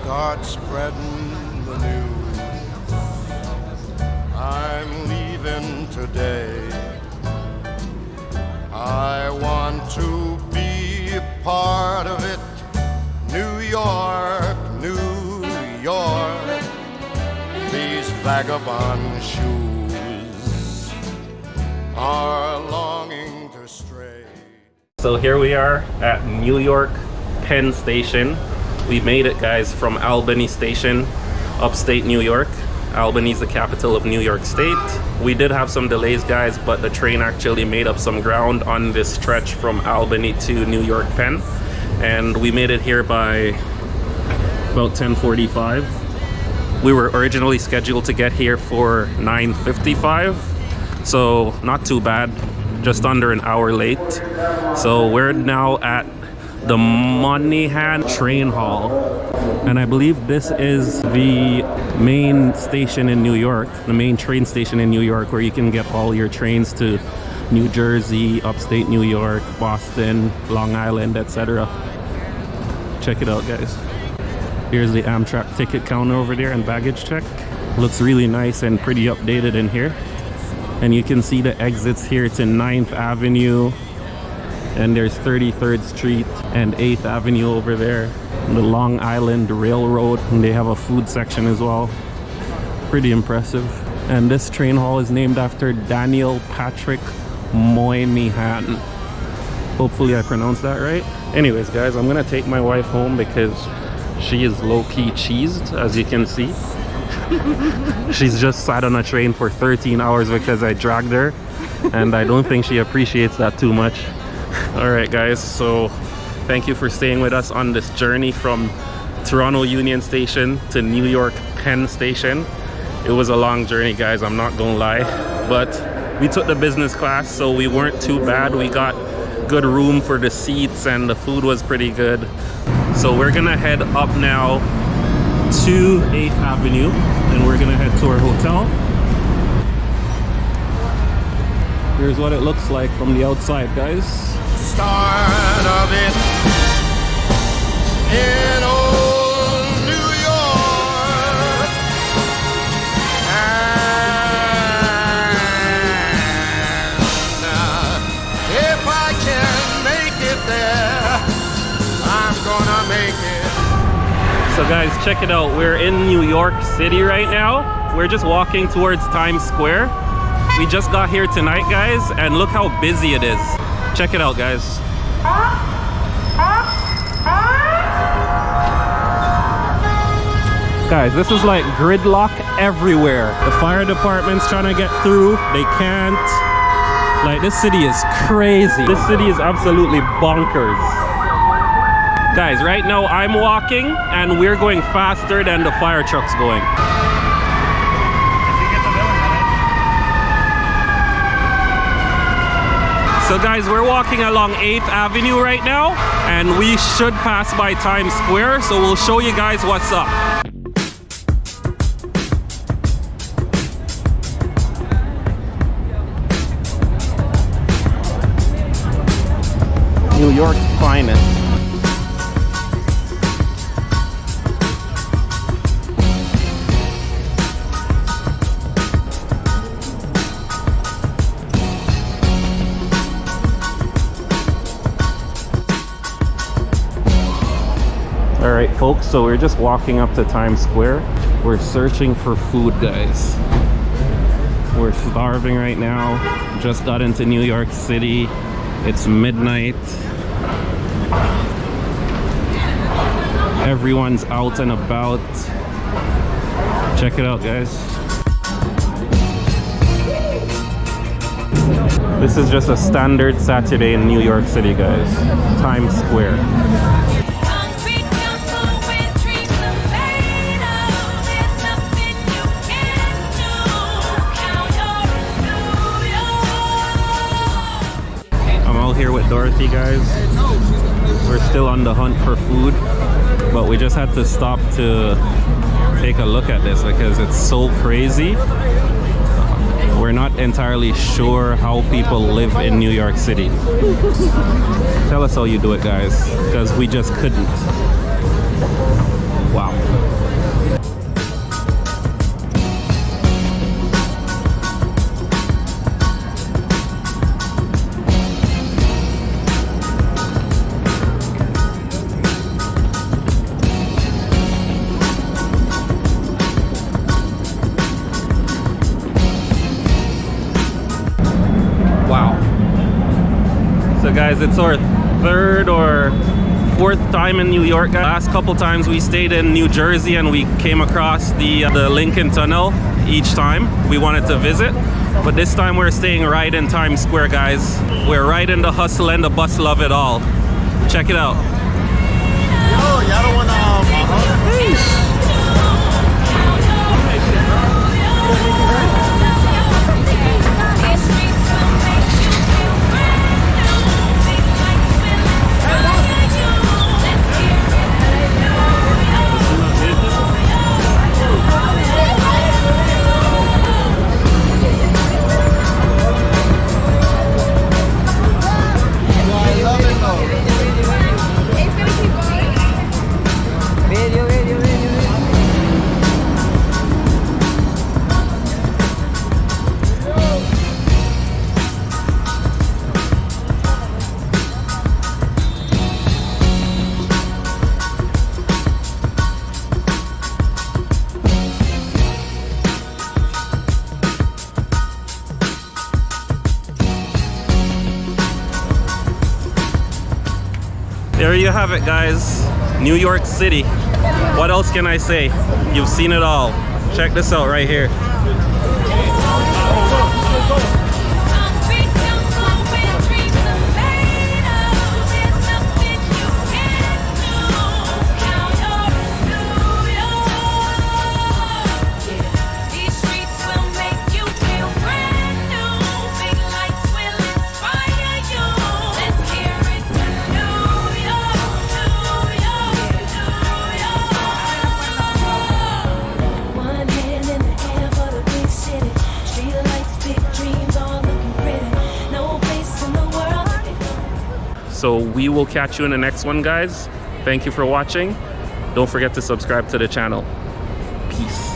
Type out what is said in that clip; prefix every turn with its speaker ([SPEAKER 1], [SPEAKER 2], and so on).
[SPEAKER 1] start spreading the news. I'm leaving today. I want to be a part of it. New York, New York, these vagabond shoes are longing to stray.
[SPEAKER 2] So here we are at New York Penn Station. We made it, guys, from Albany Station, upstate New York. Albany's the capital of New York State. We did have some delays, guys, but the train actually made up some ground on this stretch from Albany to New York Penn. And we made it here by about 10:45. We were originally scheduled to get here for 9:55, so not too bad, just under an hour late. So we're now at the Moynihan train hall, and I believe this is the main station in New York, the main train station in New York, where you can get all your trains to New Jersey, upstate New York, Boston, Long Island, etc. Check it out, guys. Here's the Amtrak ticket counter over there and baggage check. Looks really nice and pretty updated in here. And you can see the exits here to 9th Avenue, and there's 33rd Street and 8th Avenue over there. The Long Island Railroad, and they have a food section as well. Pretty impressive. And this train hall is named after Daniel Patrick Moynihan. Hopefully I pronounced that right. Anyways, guys, I'm gonna take my wife home because she is low-key cheesed, as you can see. She's just sat on a train for 13 hours because I dragged her, and I don't think she appreciates that too much. All right, guys, so thank you for staying with us on this journey from Toronto Union Station to New York Penn Station. It was a long journey, guys, I'm not gonna lie, but we took the business class, so we weren't too bad. We got good room for the seats and the food was pretty good. So we're gonna head up now to 8th Avenue, and we're gonna head to our hotel. Here's what it looks like from the outside, guys.
[SPEAKER 1] Start of it in old New York, and if I can make it there, I'm gonna make it.
[SPEAKER 2] So guys, check it out. We're in New York City right now. We're just walking towards Times Square. We just got here tonight, guys, and look how busy it is. Check it out, guys. Guys, this is like gridlock everywhere. The fire department's trying to get through. They can't. Like, this city is crazy. This city is absolutely bonkers. Guys, right now I'm walking and we're going faster than the fire truck's going. So guys, we're walking along 8th Avenue right now, and we should pass by Times Square, so we'll show you guys what's up. New York's finest. Alright folks, so we're just walking up to Times Square. We're searching for food, guys. We're starving right now. Just got into New York City. It's midnight. Everyone's out and about. Check it out, guys. This is just a standard Saturday in New York City, guys. Times Square. Here with Dorothy, guys. We're still on the hunt for food, but we just had to stop to take a look at this because it's so crazy. We're not entirely sure how people live in New York City. Tell us how you do it, guys, because we just couldn't. Wow. guys. It's our third or fourth time in New York. Last couple times we stayed in New Jersey and we came across the Lincoln Tunnel each time we wanted to visit. But this time we're staying right in Times Square, guys. We're right in the hustle and the bustle of it all. Check it out.
[SPEAKER 3] Yo, y'all don't want
[SPEAKER 2] There you have it, guys. New York City. What else can I say? You've seen it all. Check this out right here. So we will catch you in the next one, guys. Thank you for watching. Don't forget to subscribe to the channel. Peace.